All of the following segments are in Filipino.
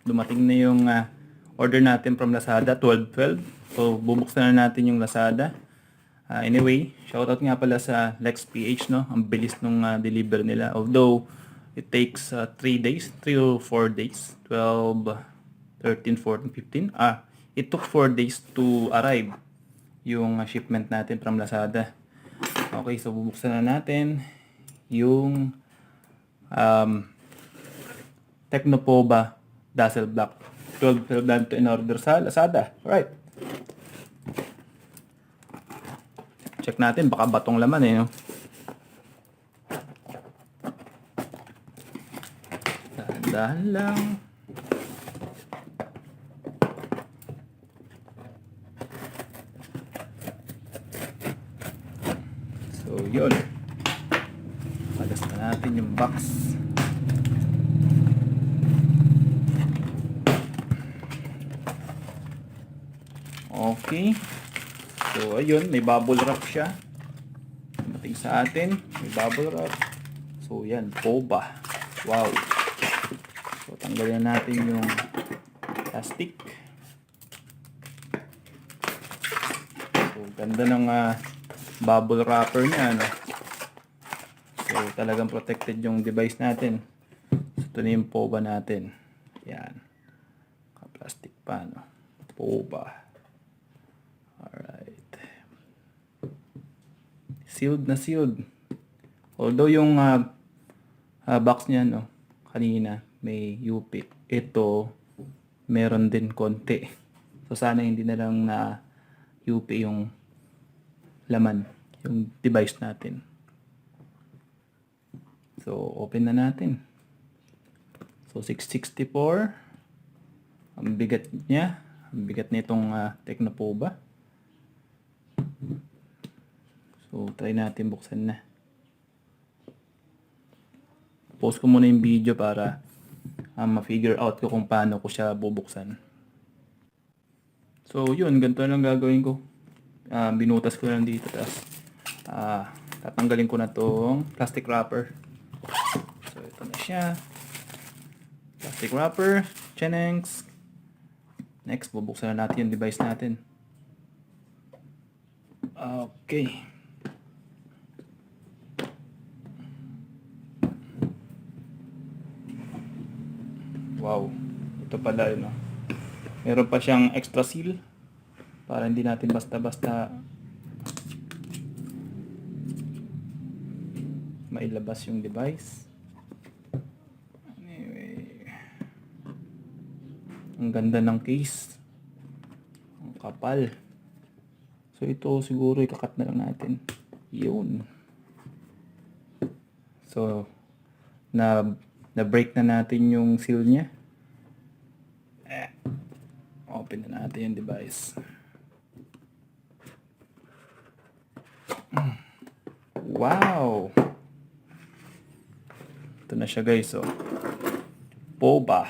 Dumating na yung order natin from Lazada, 12.12. So, bubuksan na natin yung Lazada. Anyway, shoutout nga pala sa LexPH, no? Ang bilis nung deliver nila. Although, it takes 3 days, 3 or 4 days. 12, 13, 14, 15. It took 4 days to arrive yung shipment natin from Lazada. Okay, so bubuksan na natin yung Tecno Pova Dazzle Black 12 na ito in order sa Lazada. Alright. Check natin, baka batong laman eh, no? Dahan-dahan lang. So, yun. Palas na natin yung box. Okay. So, ayun. May bubble wrap siya. Dumating sa atin. May bubble wrap. So, yan. Pova. Wow. So, tanggalin natin yung plastic. So, ganda ng bubble wrapper niya, no? So, talagang protected yung device natin. So, ito na yung Pova natin. Yan. Ka-plastic pa, no? Pova. Alright. Sealed na sealed. Although yung box niya, no, kanina may UP. Ito, meron din konti. So, sana hindi na lang na UP yung laman, yung device natin. So, open na natin. So, 664. Ang bigat niya. Ang bigat nitong Tecno Pova. So, try natin buksan na. Post ko muna yung video para ma-figure out ko kung paano ko siya bubuksan. So, yun. Ganito lang gagawin ko. Binutas ko lang dito. Tapos, tatanggalin ko na tong plastic wrapper. So, ito na siya. Plastic wrapper. Chenengs. Next, bubuksan na natin yung device natin. Okay. Wow. Ito pala, no? Meron pa siyang extra seal para hindi natin basta-basta mailabas yung device. Anyway, ang ganda ng case, ang kapal. So ito siguro ikakat na lang natin. Yun. So na-break na natin yung seal niya. Open na natin yung device. Wow! Ito na siya, guys. So, Pova.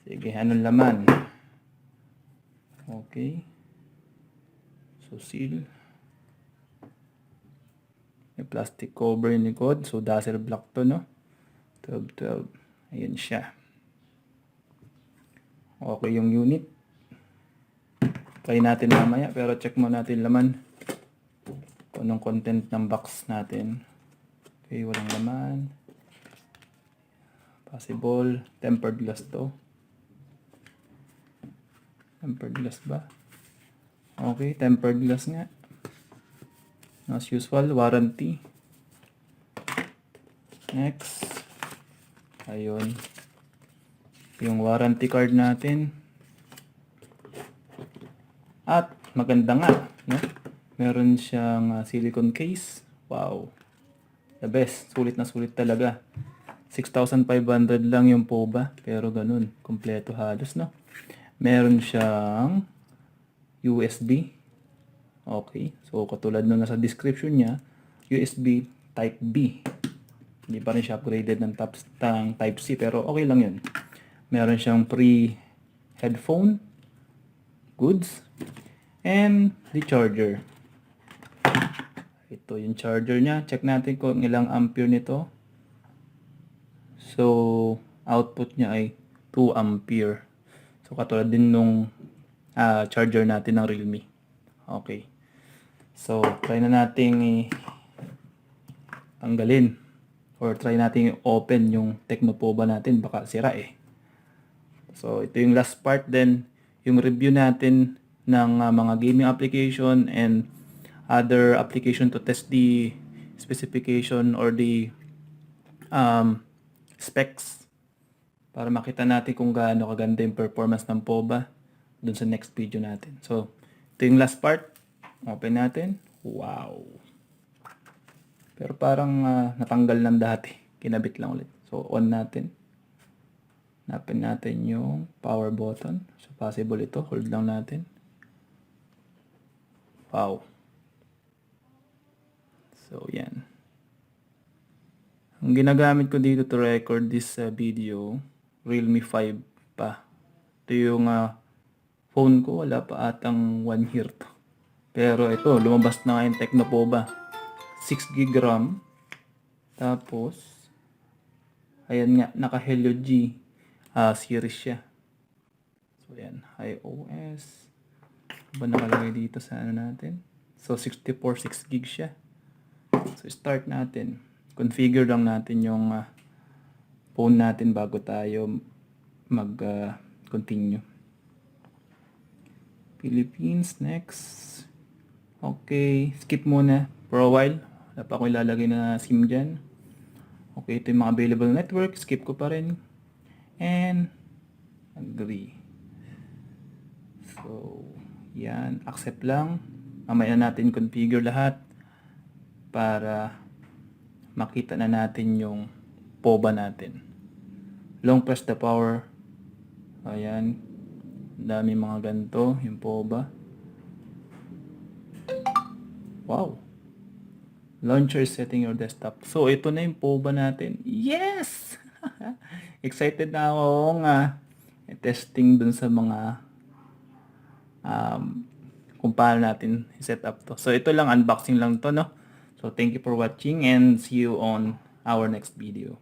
Sige, anong laman? Okay. So, seal. May plastic cover yung likod. So, Dazzle Black to, no? 12.12. Ayan siya. Okay yung unit. Try natin mamaya, pero check mo natin laman. Kung anong content ng box natin. Okay, walang laman. Possible. Tempered glass to. Tempered glass ba? Okay, tempered glass nga. As usual, warranty. Next. Ayun. Yung warranty card natin. At maganda nga, no? Meron siyang silicone case. Wow. The best. Sulit na sulit talaga. 6,500 lang yung Pova. Pero ganun. Kompleto halos, no? Meron siyang USB. Okay. So, katulad nung nasa description niya, USB Type B. Hindi pa rin siya upgraded ng Type C. Pero okay lang yun. Meron siyang pre-headphone. Goods. And the charger. Ito yung charger niya. Check natin kung ilang ampere nito. So, output niya ay 2 ampere. So katulad din nung charger natin ng Realme. Okay. So try na nating tanggalin or try nating open yung Tecno Pova natin, baka sira eh. So ito yung last part, then yung review natin ng mga gaming application and other application to test the specification or the specs para makita natin kung gaano kaganda yung performance ng Pova dun sa next video natin. So ito yung last part. Open natin. Wow! Pero parang natanggal ng dati. Kinabit lang ulit. So on natin. Hanapin natin yung power button. So possible ito. Hold lang natin. Wow! So yan. Ang ginagamit ko dito to record this video, Realme 5 pa. Ito yung phone ko, wala pa atang 1 year to. Pero ito, lumabas na nga yung Tecno Pova. 6GB RAM. Tapos, ayan nga, naka Helio G series siya. So yan, iOS. Ba nakalagay dito sa ano natin? So 64 6GB siya. So start natin. Configure lang natin yung phone natin bago tayo mag-continue. Philippines, next. Okay, skip muna for a while. Wala pa akong ilalagay na SIM dyan. Okay, ito yung mga available network. Skip ko pa rin. And agree. So, yan. Accept lang. Mamaya natin configure lahat para makita na natin yung Pova natin. Long press the power. Ayan. Dami mga ganito. Yung Pova. Wow. Launcher setting your desktop. So, ito na yung Pova natin. Yes! Excited na ako testing dun sa mga kung paano natin set up to. So, ito lang, unboxing lang to, no? So, thank you for watching and see you on our next video.